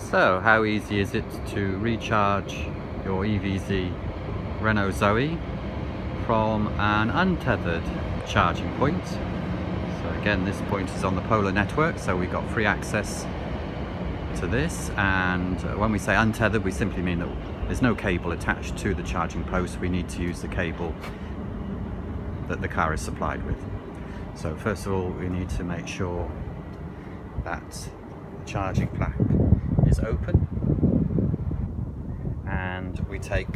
So, how easy is it to recharge your Evezy Renault Zoe from an untethered charging point? So again, this point is on the Polar network, so we got free access to this, and when we say untethered, we simply mean that there's no cable attached to the charging post. We need to use the cable that the car is supplied with. So first of all, we need to make sure that the charging flap is open, and we take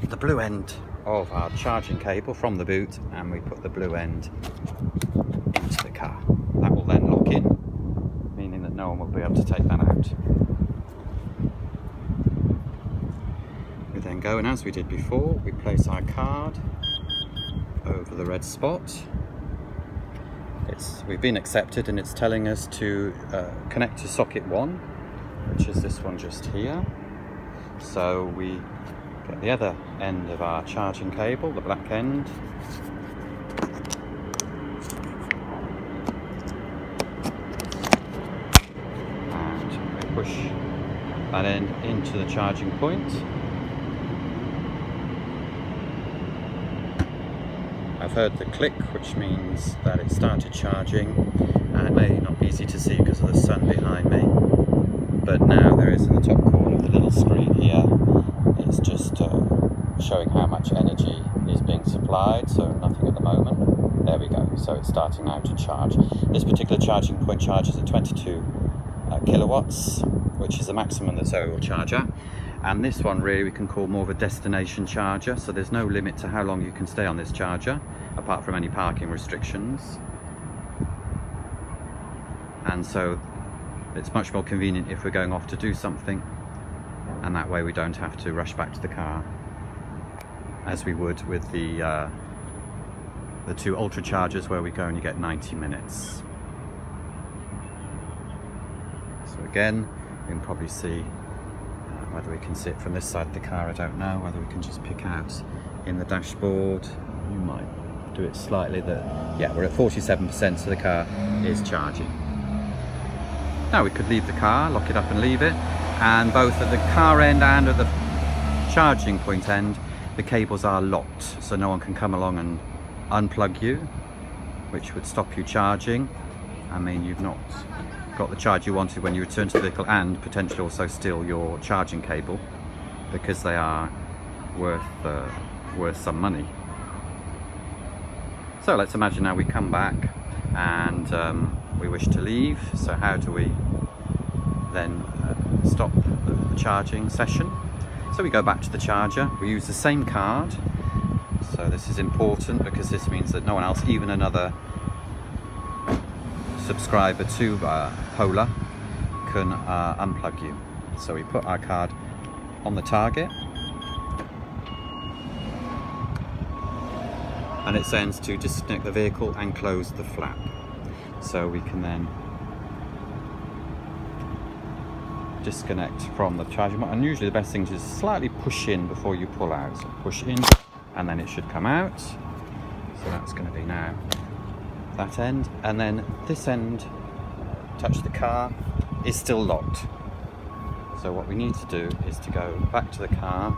the blue end of our charging cable from the boot and we put the blue end into the car. That will then lock in, meaning that no one will be able to take that out. We then go, and as we did before, we place our card over the red spot. We've been accepted, and it's telling us to connect to socket 1, which is this one just here. So we get the other end of our charging cable, the black end, and we push that end into the charging point. I've heard the click, which means that it started charging, and it may not be easy to see because of the sun behind me, but now there is in the top corner of the little screen here, it's just showing how much energy is being supplied, so nothing at the moment. There we go, so it's starting now to charge. This particular charging point charges at 22 kilowatts, which is the maximum that Zoe will charge at. And this one really we can call more of a destination charger, so there's no limit to how long you can stay on this charger, apart from any parking restrictions. And so it's much more convenient if we're going off to do something, and that way we don't have to rush back to the car as we would with the two ultra chargers, where we go and you get 90 minutes. So again, you can probably see, whether we can see it from this side of the car, I don't know. Whether we can just pick out in the dashboard, you might do it slightly, that, yeah, we're at 47%, so the car is charging. Now we could leave the car, lock it up and leave it, and both at the car end and at the charging point end, the cables are locked, so no one can come along and unplug you, which would stop you charging. I mean, you've not got the charge you wanted when you return to the vehicle, and potentially also steal your charging cable, because they are worth some money. So let's imagine now we come back and we wish to leave. So how do we then stop the charging session? So we go back to the charger, we use the same card. So this is important because this means that no one else, even another subscriber to Polar, can unplug you. So we put our card on the target, and it sends to disconnect the vehicle and close the flap. So we can then disconnect from the charging point, and usually the best thing is just slightly push in before you pull out. So push in and then it should come out. So that's going to be now that end, and then this end, touch the car, is still locked. So what we need to do is to go back to the car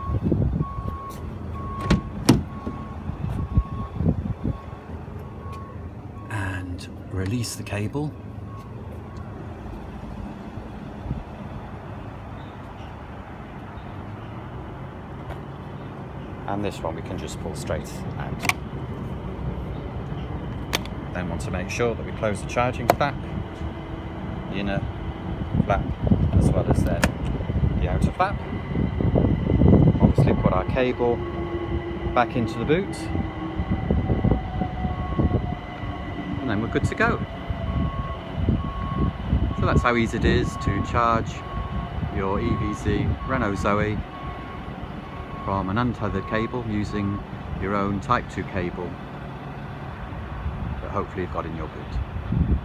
and release the cable. And this one we can just pull straight out. Then want to make sure that we close the charging flap, the inner flap, as well as then the outer flap. Obviously put our cable back into the boot, and then we're good to go. So that's how easy it is to charge your Evezy Renault Zoe from an untethered cable using your own Type 2 cable that hopefully you've got in your boot.